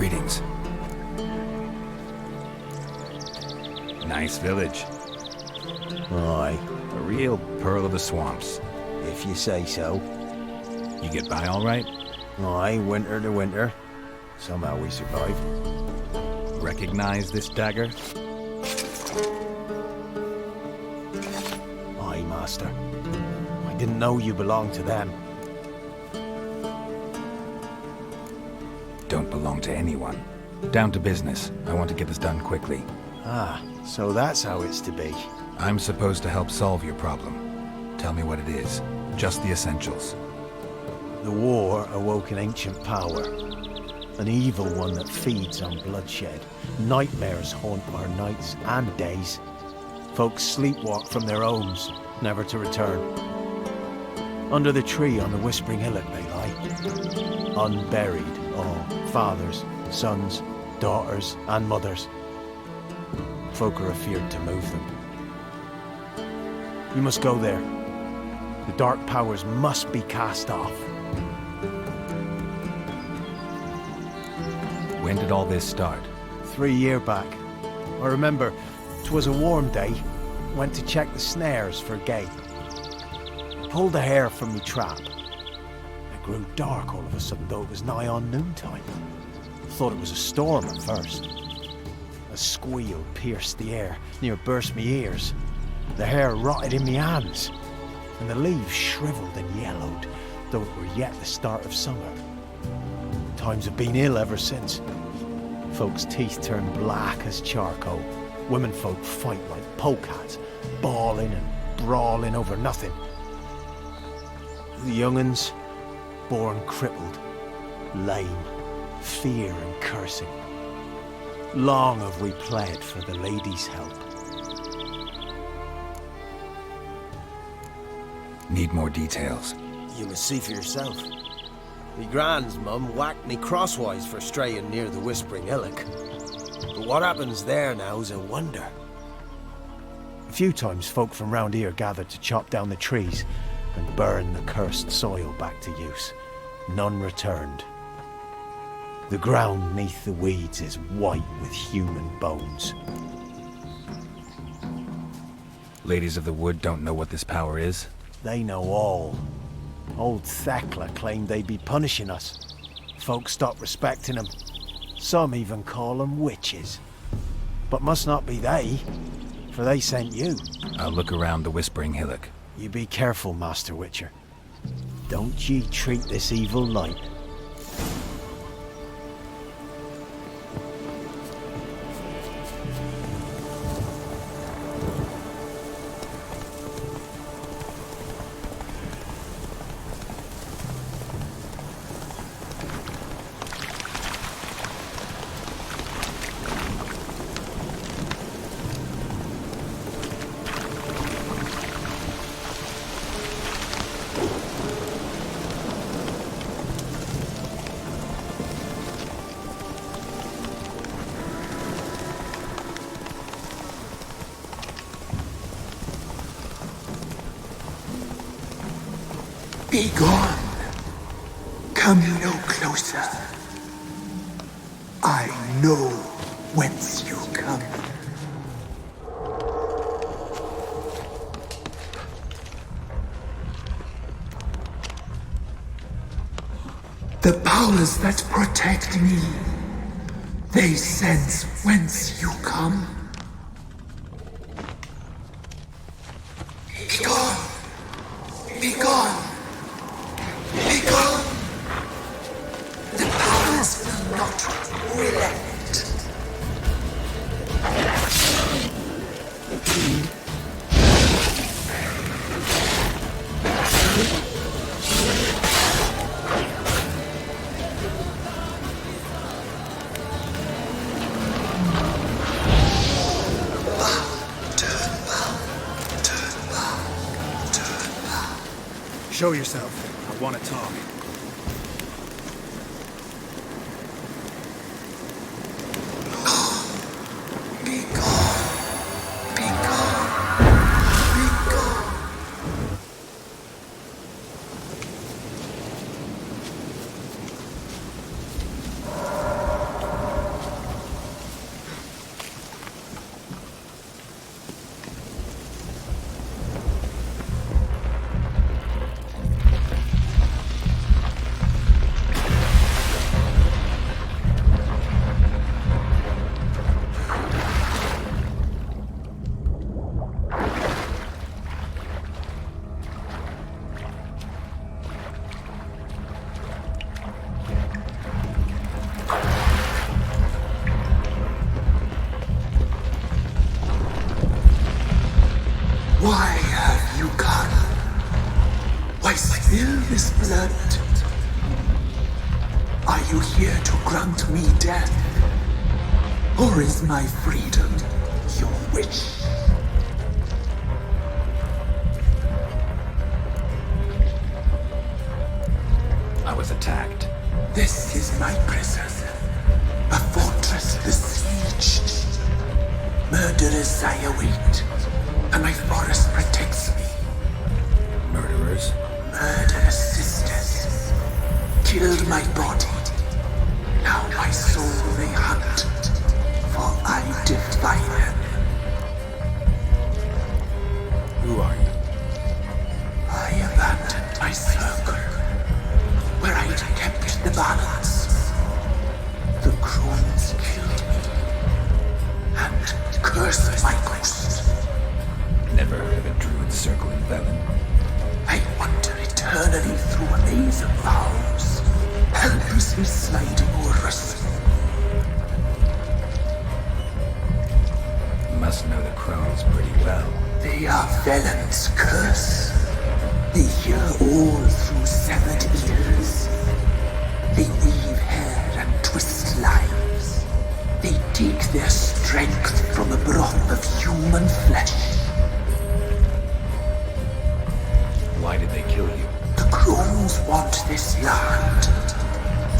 Greetings. Nice village. Aye, A real pearl of the swamps. if you say so. You get by all right? Aye, winter to winter. Somehow we survive. Recognize this dagger? Aye, master. I didn't know you belonged to them. Don't belong to anyone. Down to business. I want to get this done quickly. Ah, so that's how it's to be. I'm supposed to help solve your problem. Tell me what it is. Just the essentials. The war awoke an ancient power. An evil one that feeds on bloodshed. Nightmares haunt our nights and days. Folks sleepwalk from their homes, never to return. Under the tree on the Whispering Hillock they lie. Unburied, all fathers, sons, daughters and mothers. Folk are afeared to move them. You must go there. The dark powers must be cast off. When did all this start? 3 years back. I remember 'twas a warm day. Went to check the snares for game. Pulled a hare from me trap. It grew dark all of a sudden, though it was nigh on noontime. Thought it was a storm at first. A squeal pierced the air, near burst me ears. The hair rotted in me hands, and the leaves shriveled and yellowed, though it were yet the start of summer. Times have been ill ever since. Folks' teeth turn black as charcoal. Womenfolk fight like polecats, bawling and brawling over nothing. The young'uns, born crippled, lame, fear and cursing. Long have we pled for the lady's help. Need more details. You must see for yourself. Me grand's mum whacked me crosswise for straying near the Whispering Hillock. But what happens there now's a wonder. A few times folk from round here gathered to chop down the trees and burn the cursed soil back to use. None returned. The ground neath the weeds is white with human bones. Ladies of the Wood don't know what this power is? They know all. Old Thekla claimed they'd be punishing us. Folk stopped respecting them. Some even call them witches. But must not be they, for they sent you. I'll look around the Whispering Hillock. You be careful, Master Witcher. Don't ye treat this evil light. Be gone. Come no closer. I know whence you come. The powers that protect me, they sense whence you come. Be gone. Be gone. Be gone! The powers will not relent. Show yourself. I want to talk. Be gone. Be gone. Be gone. you here to grant me death? Or is my freedom your wish? I was attacked. This is my prison, a fortress besieged. Murderers I await, and my forest protects me. Murderers? Murderous sisters killed my body. Now my soul they hunt, for I defy them. Who are you? I abandoned my circle, where I'd kept the balance. The Crones killed me, and cursed my ghost. Never heard of a druid circling Velen. I wander eternally through a maze of vows, helplessly sliding over us. You must know the Crones pretty well. They are Velen's curse. They hear all through severed ears. They weave hair and twist lives. They take their strength from the broth of human flesh. Why did they kill you? The Crones want this land.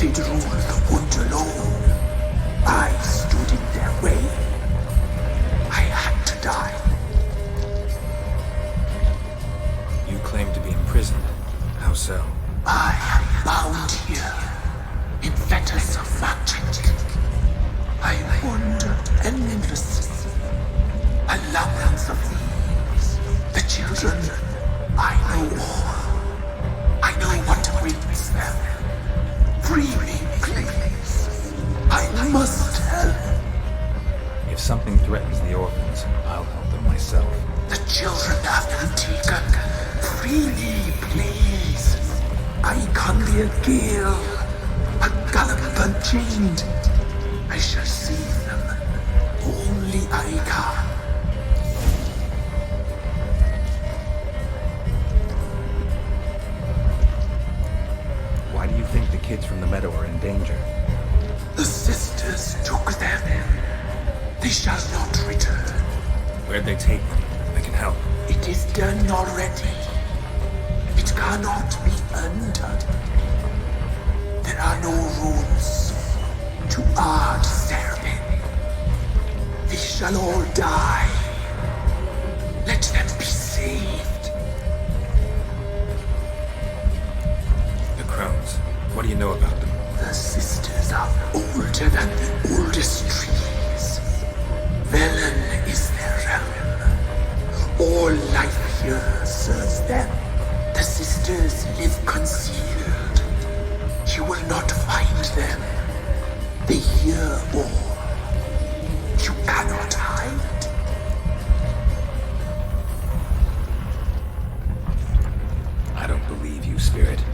They'd rule the wood alone. I stood in their way. I had to die. You claim to be imprisoned. How so? I am bound here, in fetters of magic. I wandered endlessly, a labyrinth of thieves. The children, I know all. I know what awaits them. Free me, please. I must help. If something threatens the orphans, I'll help them myself. The children have been taken. Free me, please. I can be a gale, a gallop unchained. I shall save them. Only I can. Why do you think the kids from the meadow are in danger? The sisters took them. They shall not return. Where'd they take them? I can help. It is done already. It cannot be undone. There are no rules to our serving. They shall all die. Let them be saved. The Crones. What do you know about them? The sisters are older than the oldest trees. Velen is their realm. All life here serves them. The sisters live concealed. You will not find them. They hear all. You cannot hide. I don't believe you, Spirit.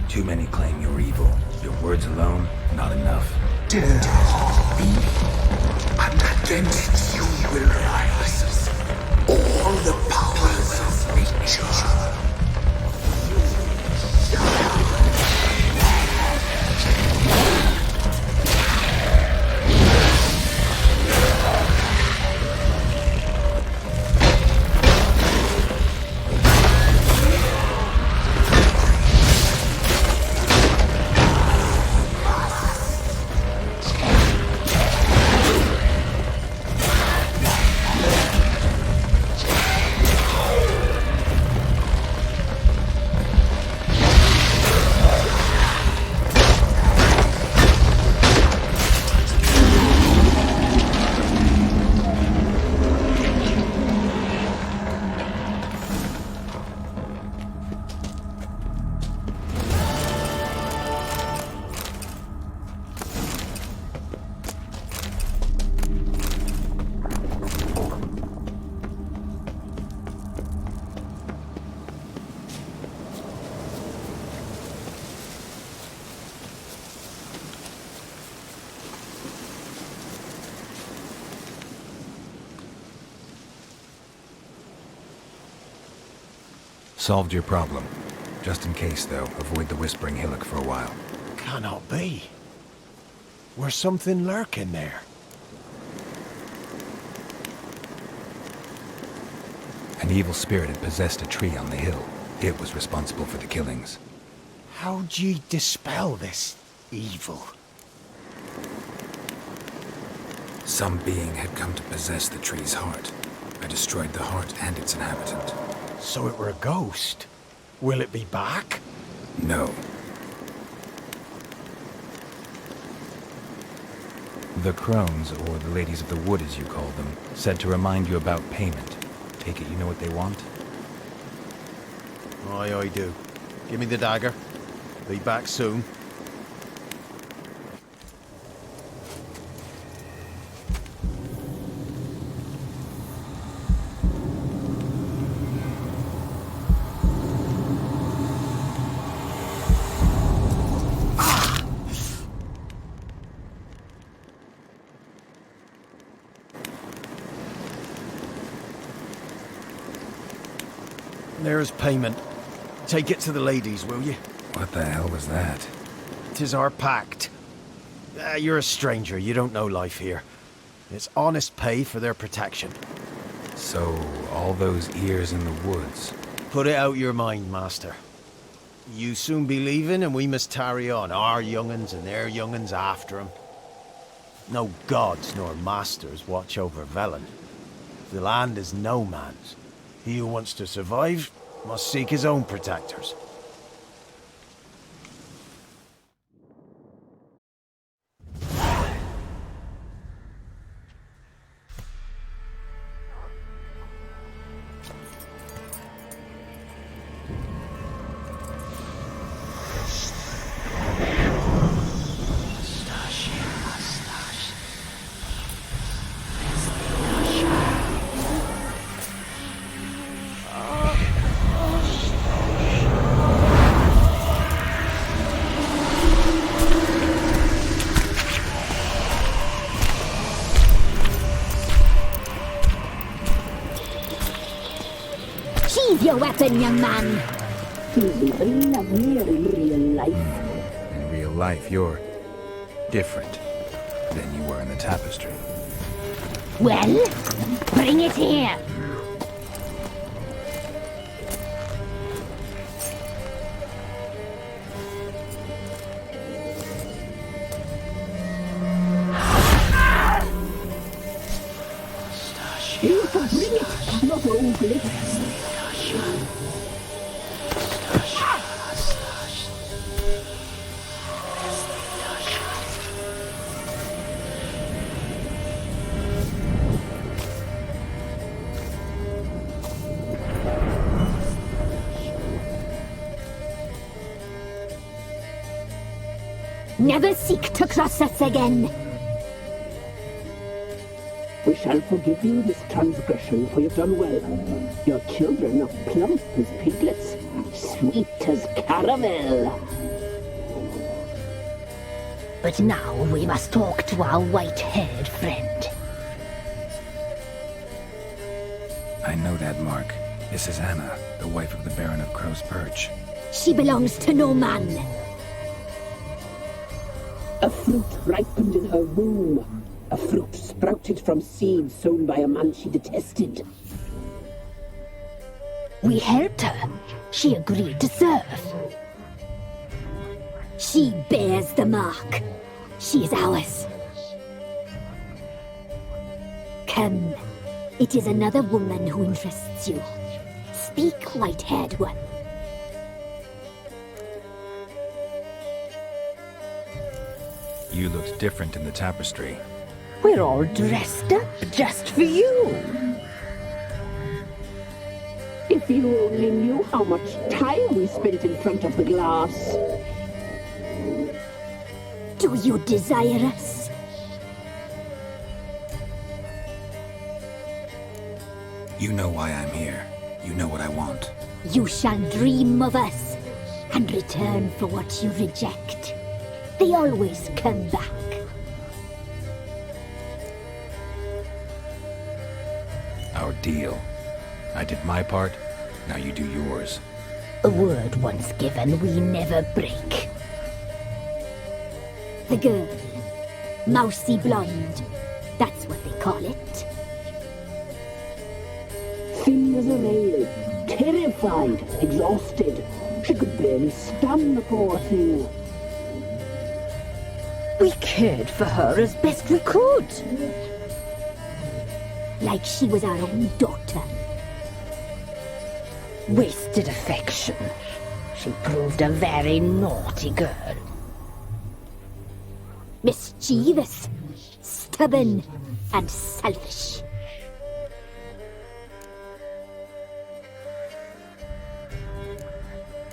Too many claim you're evil. Your words alone, not enough. Dare harm me, and against you will rise all the powers of nature. Solved your problem. Just in case, though, avoid the Whispering Hillock for a while. Cannot be. Where's something lurking there? An evil spirit had possessed a tree on the hill. It was responsible for the killings. How'd ye dispel this evil? Some being had come to possess the tree's heart. I destroyed the heart and its inhabitant. So it were a ghost. Will it be back? No. The Crones, or the Ladies of the Wood as you call them, said to remind you about payment. Take it you know what they want? Aye, I do. Give me the dagger. Be back soon. There's payment. Take it to the ladies, will you? What the hell was that? 'Tis our pact. You're a stranger, you don't know life here. It's honest pay for their protection. So, all those ears in the woods. Put it out your mind, master. You soon be leaving and we must tarry on, our young'uns and their young'uns after 'em. No gods nor masters watch over Velen. The land is no man's. He who wants to survive must seek his own protectors. Sheathe your weapon, young man. He's even lovelier in real life. In real life, you're different than you were in the tapestry. Well, bring it here. You can bring it, not only. Never seek to cross us again. We shall forgive you this transgression, for you've done well. Your children are plump as piglets, sweet as caramel. But now we must talk to our white-haired friend. I know that mark. This is Anna, the wife of the Baron of Crow's Perch. She belongs to no man. A fruit ripened in her womb. A fruit sprouted from seeds sown by a man she detested. We helped her. She agreed to serve. She bears the mark. She is ours. Come. It is another woman who interests you. Speak, white-haired one. You looked different in the tapestry. We're all dressed up just for you. If you only knew how much time we spent in front of the glass. Do you desire us? You know why I'm here. You know what I want. You shall dream of us and return for what you reject. They always come back. Our deal. I did my part, now you do yours. A word once given, we never break. The girl. Mousy blonde. That's what they call it. Thin as a rail, terrified, exhausted. She could barely stand, the poor thing. We cared for her as best we could. Like she was our own daughter. Wasted affection. She proved a very naughty girl. Mischievous, stubborn, and selfish.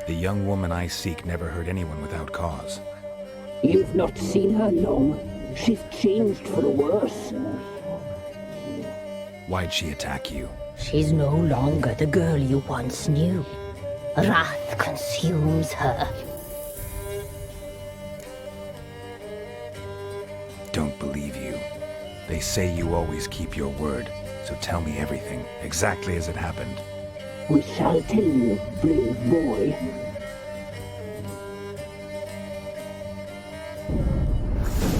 The young woman I seek never hurt anyone without cause. You've not seen her long. She's changed for the worse. Why'd she attack you? She's no longer the girl you once knew. Wrath consumes her. Don't believe you. They say you always keep your word, so tell me everything, exactly as it happened. We shall tell you, brave boy.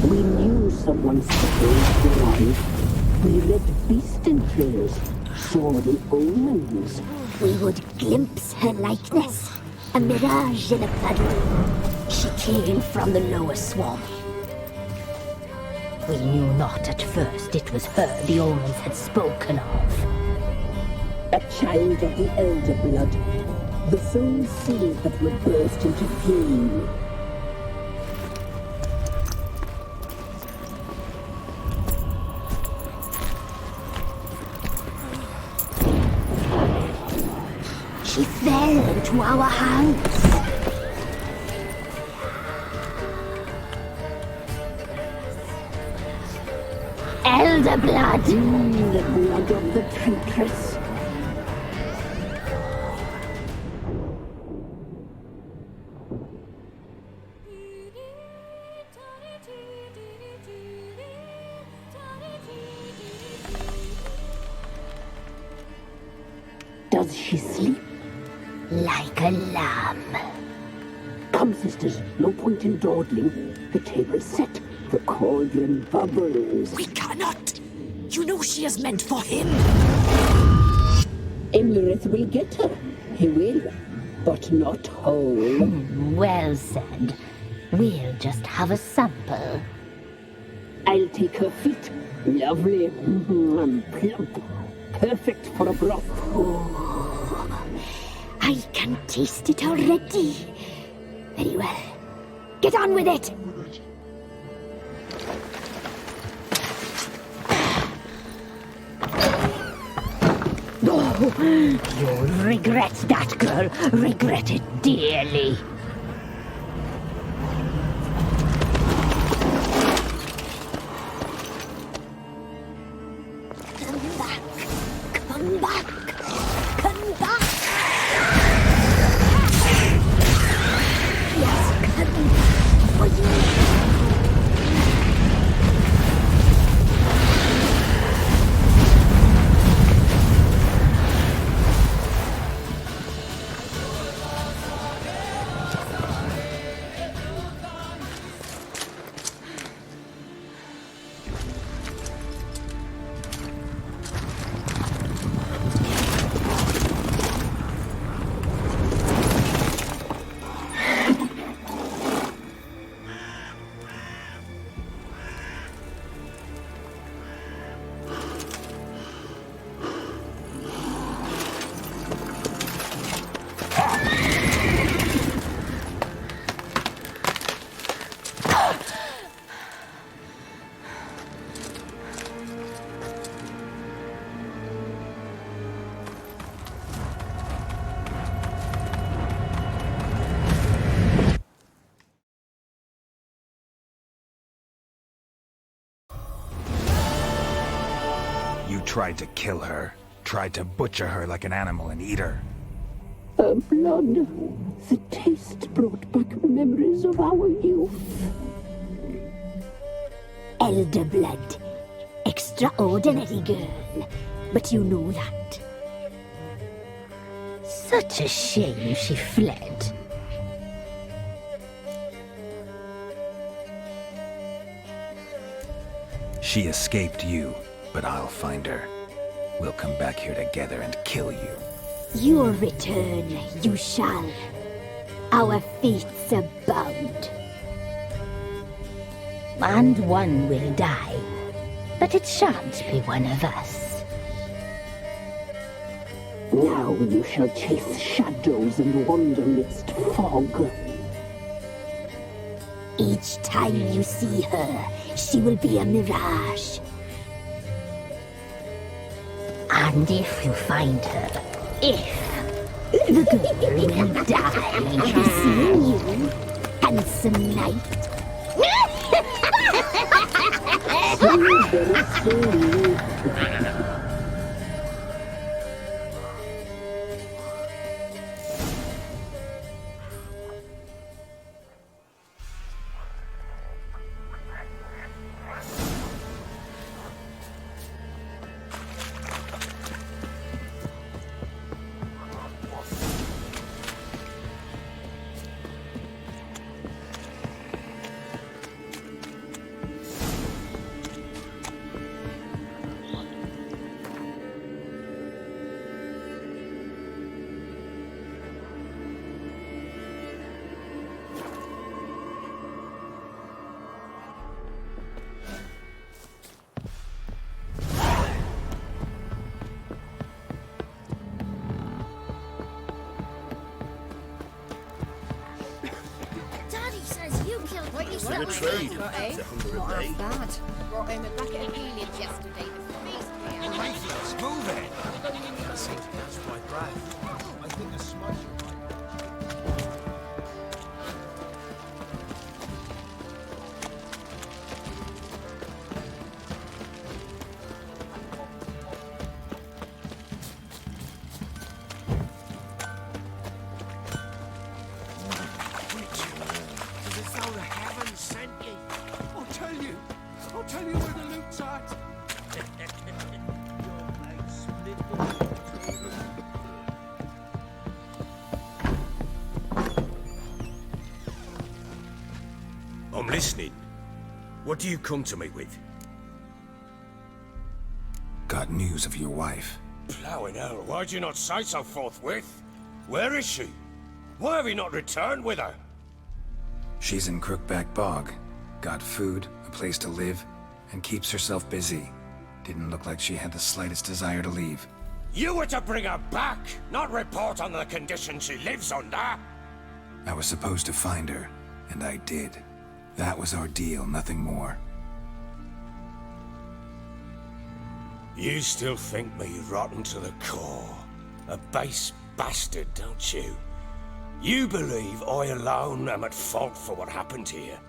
We knew someone supposed to arrive. We read beast entrails, saw the omens. We would glimpse her likeness, a mirage in a puddle. She came from the lower swamp. We knew not at first it was her the omens had spoken of. A child of the elder blood, the soul seed that would burst into flame. She fell into our hands. Elder blood! The blood of the traitress. Does she sleep? Like a lamb. Come, sisters, no point in dawdling. The table's set, the cauldron bubbles. We cannot! You know she is meant for him! Emlyrith will get her. He will, but not whole. Well said. We'll just have a sample. I'll take her feet. Lovely, and plump. Perfect for a broth. I can taste it already. Very well. Get on with it! Oh, you'll regret that, girl. Regret it dearly. Come back. Come back. Come back. Yes, come for you. You tried to kill her, tried to butcher her like an animal and eat her. Her blood. The taste brought back memories of our youth. Elder blood. Extraordinary girl. But you know that. Such a shame she fled. She escaped you, but I'll find her. We'll come back here together and kill you. Your return you shall. Our fates are bound. And one will die, but it shan't be one of us. Now you shall chase shadows and wander midst fog. Each time you see her, she will be a mirage. And if you find her, the girl will die. Seeing you, handsome knight. Very slowly. Daddy says you killed what you said. Trade. It's $100 Bad. Brought home a bucket of heliums yesterday. The feast Let's move it. I don't even need to catch my breath. I think a smudge might. I'll tell you where the loot's at. I'm listening. What do you come to me with? Got news of your wife. Plowing hell, why'd you not say so forthwith? Where is she? Why have you not returned with her? She's in Crookbag Bog. Got food, a place to live, and keeps herself busy. Didn't look like she had the slightest desire to leave. You were to bring her back, not report on the condition she lives under. I was supposed to find her, and I did. That was our deal, nothing more. You still think me rotten to the core. A base bastard, don't you? You believe I alone am at fault for what happened here.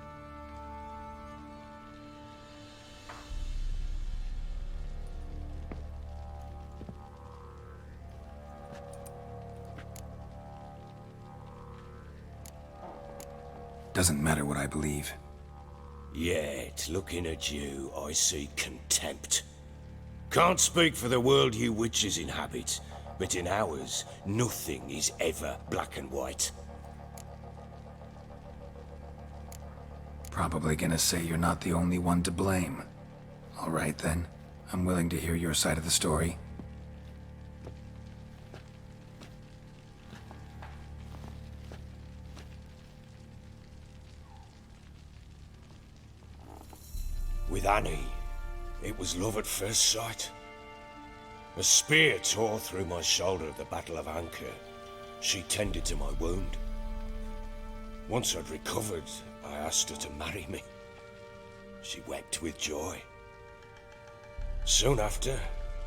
Doesn't matter what I believe. Yet, looking at you, I see contempt. Can't speak for the world you witches inhabit, but in ours, nothing is ever black and white. Probably gonna say you're not the only one to blame. All right then, I'm willing to hear your side of the story. With Annie, it was love at first sight. A spear tore through my shoulder at the Battle of Anchor. She tended to my wound. Once I'd recovered, I asked her to marry me. She wept with joy. Soon after,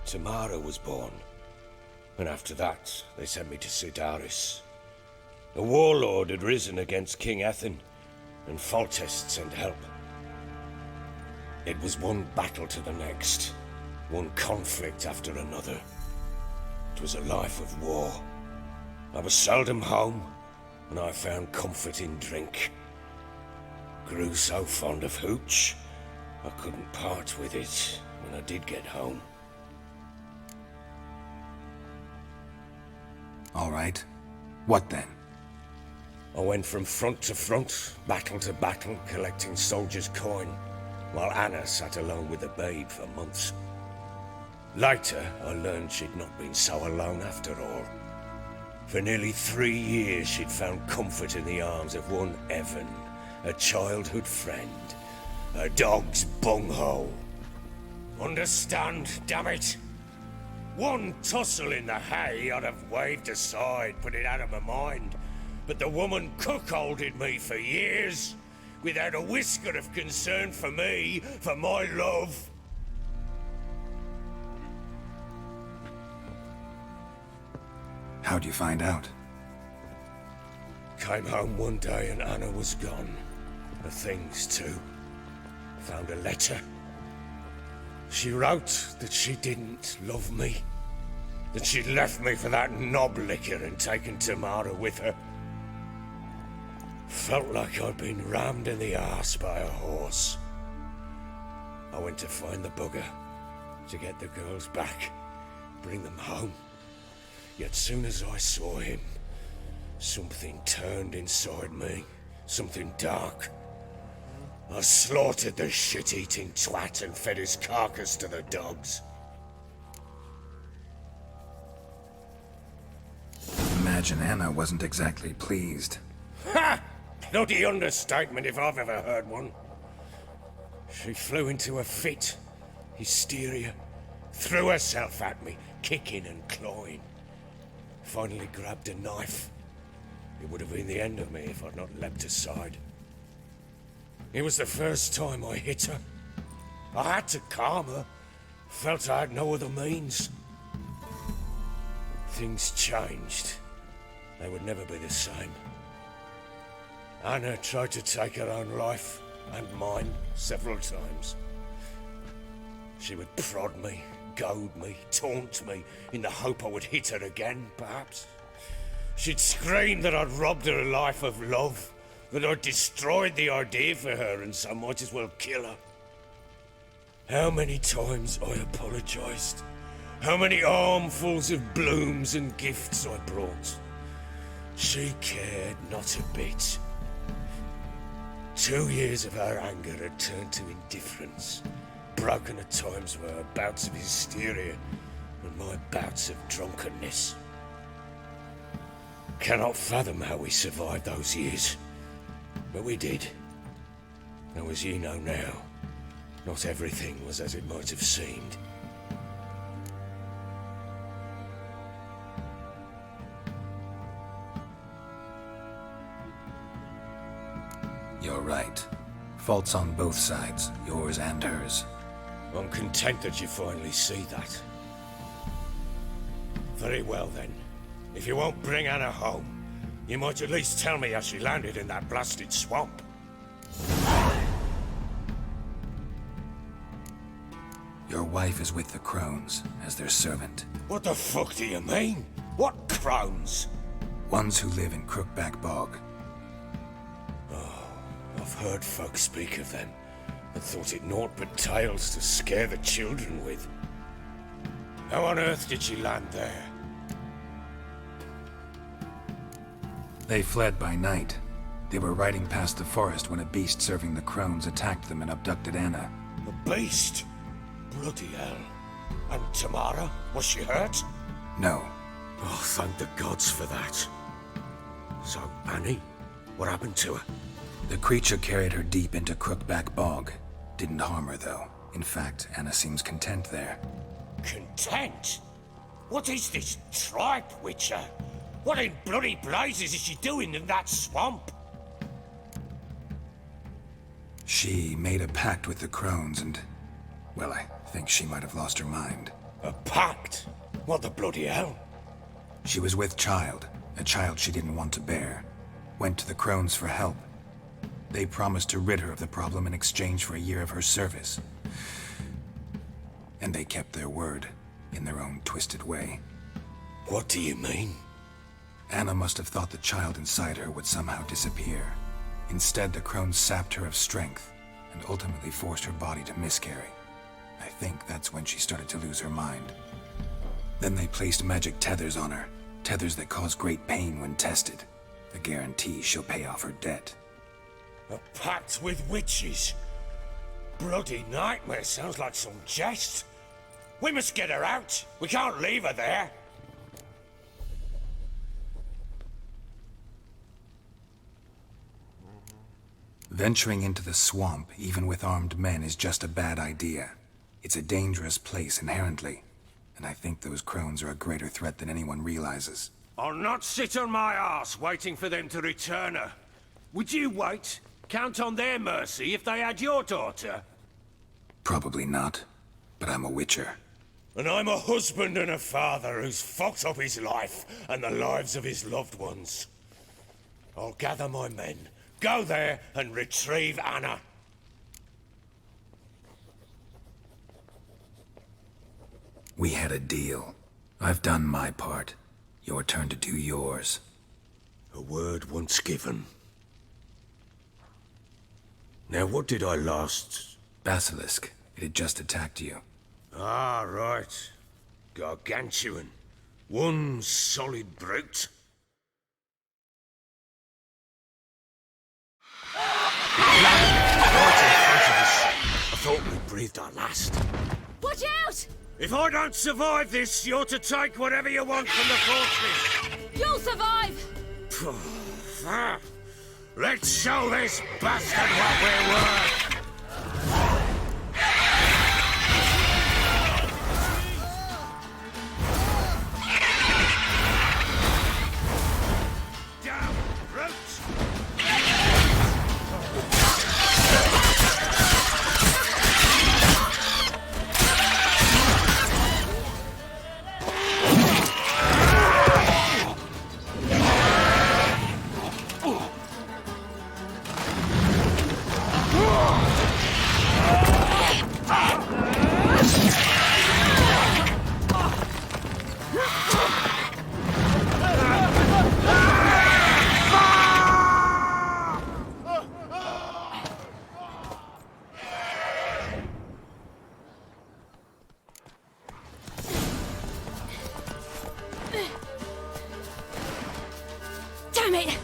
Tamara was born. And after that, they sent me to Sidaris. A warlord had risen against King Ethan, and Foltest sent help. It was one battle to the next, one conflict after another. It was a life of war. I was seldom home, and I found comfort in drink. Grew so fond of hooch, I couldn't part with it when I did get home. All right. What then? I went from front to front, battle to battle, collecting soldiers' coin. while Anna sat alone with the babe for months. Later, I learned she'd not been so alone after all. For nearly 3 years, she'd found comfort in the arms of one Evan, a childhood friend, a dog's bunghole. Understand, damn it? One tussle in the hay I'd have waved aside, put it out of my mind. But the woman cuckolded me for years, without a whisker of concern for me, for my love. How'd you find out? Came home one day and Anna was gone. Her things too. Found a letter. She wrote that she didn't love me. That she'd left me for that knob licker and taken Tamara with her. Felt like I'd been rammed in the arse by a horse. I went to find the bugger, to get the girls back, bring them home. Yet soon as I saw him, something turned inside me, something dark. I slaughtered the shit-eating twat and fed his carcass to the dogs. Imagine Anna wasn't exactly pleased. Ha! Bloody understatement if I've ever heard one. She flew into a fit, hysteria, threw herself at me, kicking and clawing. Finally grabbed a knife. It would have been the end of me if I'd not leapt aside. It was the first time I hit her. I had to calm her. Felt I had no other means. Things changed. They would never be the same. Anna tried to take her own life, and mine, several times. She would prod me, goad me, taunt me, in the hope I would hit her again, perhaps. She'd scream that I'd robbed her life of love, that I'd destroyed the idea for her and so might as well kill her. How many times I apologized. How many armfuls of blooms and gifts I brought. She cared not a bit. 2 years of her anger had turned to indifference, broken at times by her bouts of hysteria and my bouts of drunkenness. Cannot fathom how we survived those years, but we did. Though as you know now, not everything was as it might have seemed. You're right. Faults on both sides, yours and hers. I'm content that you finally see that. Very well then. If you won't bring Anna home, you might at least tell me how she landed in that blasted swamp. Your wife is with the Crones, as their servant. What the fuck do you mean? What Crones? Ones who live in Crookbag Bog. I've heard folk speak of them, and thought it naught but tales to scare the children with. How on earth did she land there? They fled by night. They were riding past the forest when a beast serving the Crones attacked them and abducted Anna. A beast? Bloody hell. And Tamara? Was she hurt? No. Oh, thank the gods for that. So, Annie? What happened to her? The creature carried her deep into Crookbag Bog. Didn't harm her, though. In fact, Anna seems content there. Content? What is this tripe, Witcher? What in bloody blazes is she doing in that swamp? She made a pact with the Crones and... well, I think she might have lost her mind. A pact? What the bloody hell? She was with child, a child she didn't want to bear. Went to the Crones for help. They promised to rid her of the problem in exchange for a year of her service. And they kept their word, in their own twisted way. What do you mean? Anna must have thought the child inside her would somehow disappear. Instead, the Crones sapped her of strength, and ultimately forced her body to miscarry. I think that's when she started to lose her mind. Then they placed magic tethers on her, tethers that cause great pain when tested. A guarantee she'll pay off her debt. A pact with witches? bloody nightmare sounds like some jest. We must get her out. We can't leave her there. Venturing into the swamp, even with armed men, is just a bad idea. It's a dangerous place inherently, and I think those Crones are a greater threat than anyone realizes. I'll not sit on my arse waiting for them to return her. Would you wait? Count on their mercy if they had your daughter? Probably not, but I'm a witcher. And I'm a husband and a father who's fucked up his life and the lives of his loved ones. I'll gather my men, go there and retrieve Anna. We had a deal. I've done my part. Your turn to do yours. A word once given. Now what did I last... Basilisk. It had just attacked you. Ah, right. Gargantuan. One solid brute. Right in front of us. I thought we breathed our last. Watch out! If I don't survive this, you're to take whatever you want from the fortress. You'll survive! Let's show this bastard what we're worth. Down, brutes! Damn it!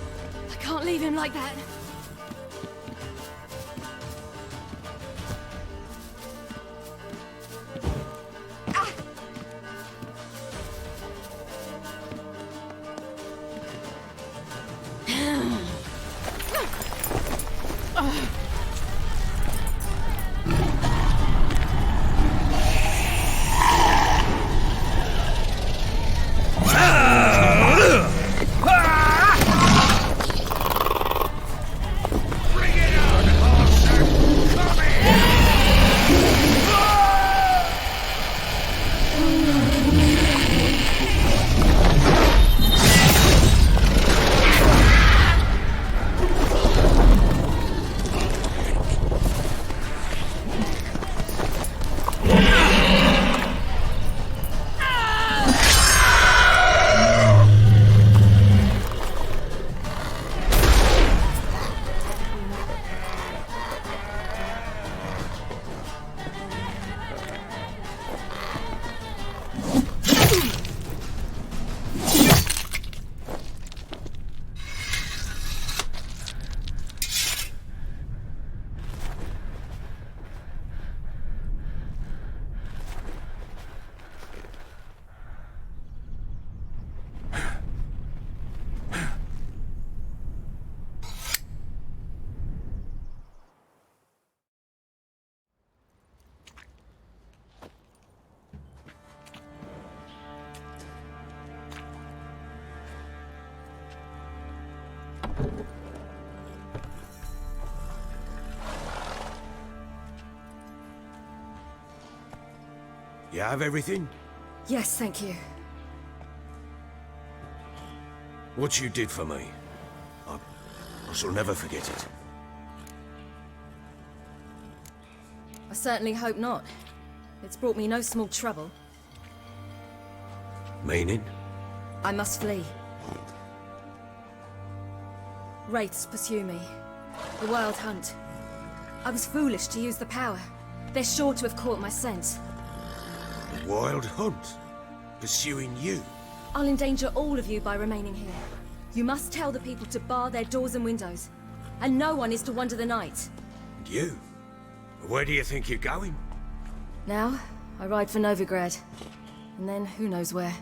I can't leave him like that. You have everything? Yes, thank you. What you did for me, I shall never forget it. I certainly hope not. It's brought me no small trouble. Meaning? I must flee. Wraiths pursue me. The Wild Hunt. I was foolish to use the power. They're sure to have caught my scent. The Wild Hunt? Pursuing you? I'll endanger all of you by remaining here. You must tell the people to bar their doors and windows. And no one is to wander the night. And you? Where do you think you're going? Now, I ride for Novigrad. And then who knows where.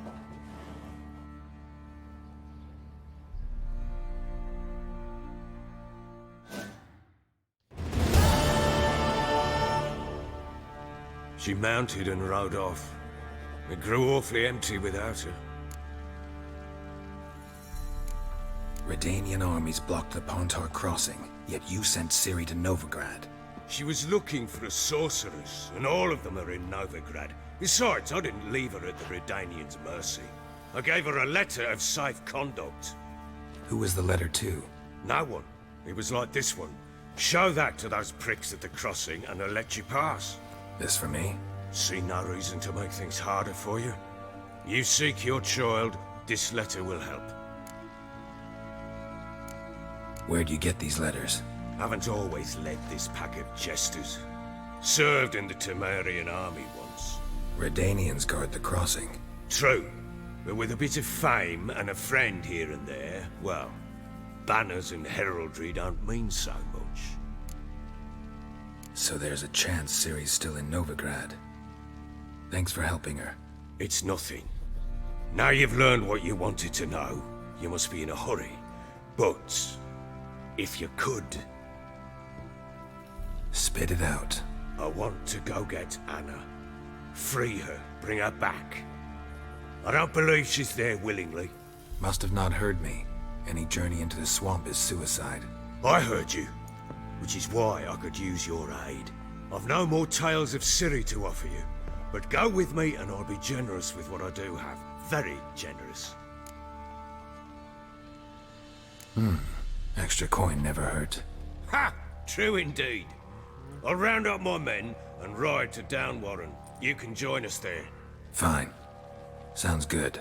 She mounted and rode off. It grew awfully empty without her. Redanian armies blocked the Pontar crossing, yet you sent Ciri to Novigrad. She was looking for a sorceress, and all of them are in Novigrad. Besides, I didn't leave her at the Redanians' mercy. I gave her a letter of safe conduct. Who was the letter to? No one. It was like this one. Show that to those pricks at the crossing, and they'll let you pass. This for me? See no reason to make things harder for you. You seek your child, this letter will help. Where'd you get these letters? Haven't always led this pack of jesters. Served in the Temerian army once. Redanians guard the crossing. True, but with a bit of fame and a friend here and there, well, banners and heraldry don't mean so much. So there's a chance Ciri's still in Novigrad. Thanks for helping her. It's nothing. Now you've learned what you wanted to know, you must be in a hurry. But, if you could... Spit it out. I want to go get Anna. Free her, bring her back. I don't believe she's there willingly. Must have not heard me. Any journey into the swamp is suicide. I heard you, which is why I could use your aid. I've no more tales of Ciri to offer you, but go with me and I'll be generous with what I do have. Very generous. Extra coin never hurt. Ha! True indeed. I'll round up my men and ride to Downwarren. You can join us there. Fine. Sounds good.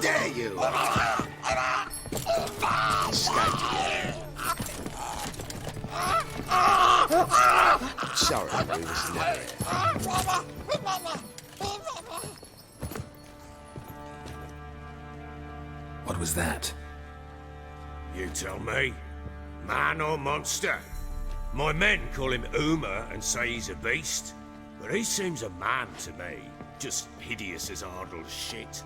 Dare you! Sorry, we was never. What was that? You tell me. Man or monster? My men call him Uma and say he's a beast, but he seems a man to me. Just hideous as Ardle's shit.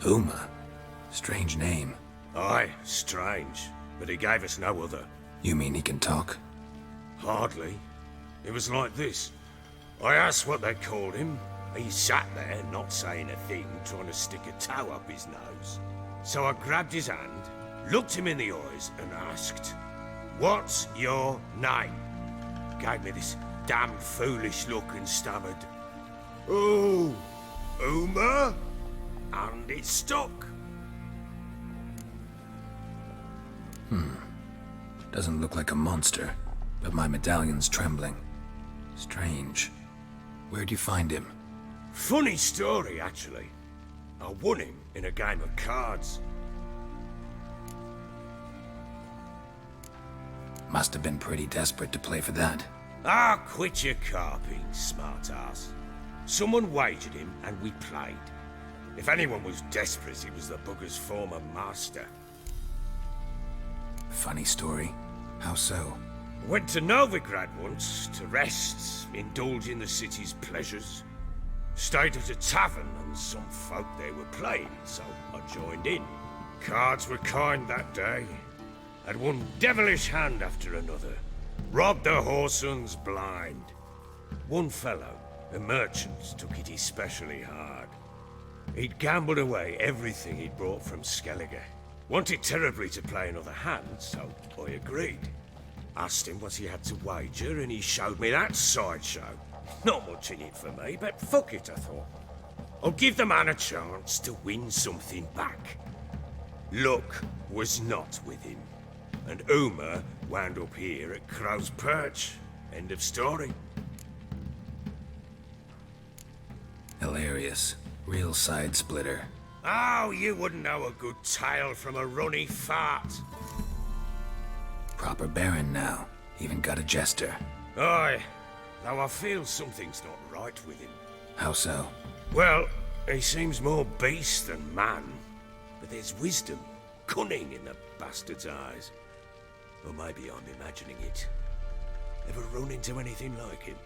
Uma? Strange name. Aye, strange. But he gave us no other. You mean he can talk? Hardly. It was like this. I asked what they called him. He sat there, not saying a thing, trying to stick a toe up his nose. So I grabbed his hand, looked him in the eyes, and asked, "What's your name?" Gave me this damn foolish look and stammered, "Oh, Uma?" And it stuck. Doesn't look like a monster, but my medallion's trembling. Strange. Where'd you find him? Funny story, actually. I won him in a game of cards. Must have been pretty desperate to play for that. Ah, quit your carping, smart-ass. Someone wagered him, and we played. If anyone was desperate, it was the bugger's former master. Funny story. How so? Went to Novigrad once, to rest, indulge in the city's pleasures. Stayed at a tavern, and some folk there were playing, so I joined in. Cards were kind that day. Had one devilish hand after another. Robbed the whoresun's blind. One fellow, a merchant, took it especially hard. He'd gambled away everything he'd brought from Skellige. Wanted terribly to play another hand, so I agreed. Asked him what he had to wager, and he showed me that sideshow. Not much in it for me, but fuck it, I thought. I'll give the man a chance to win something back. Luck was not with him, and Uma wound up here at Crow's Perch. End of story. Hilarious. Real side splitter. Oh, you wouldn't know a good tale from a runny fart. Proper baron now. Even got a jester. Aye, though I feel something's not right with him. How so? Well, he seems more beast than man. But there's wisdom, cunning in the bastard's eyes. Or maybe I'm imagining it. Ever run into anything like him?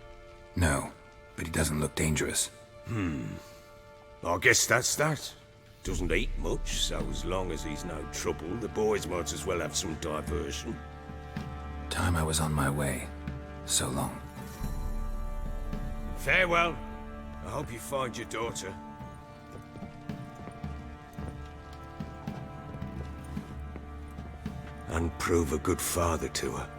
No, but he doesn't look dangerous. I guess that's that. Doesn't eat much, so as long as he's no trouble, the boys might as well have some diversion. Time I was on my way. So long. Farewell. I hope you find your daughter. And prove a good father to her.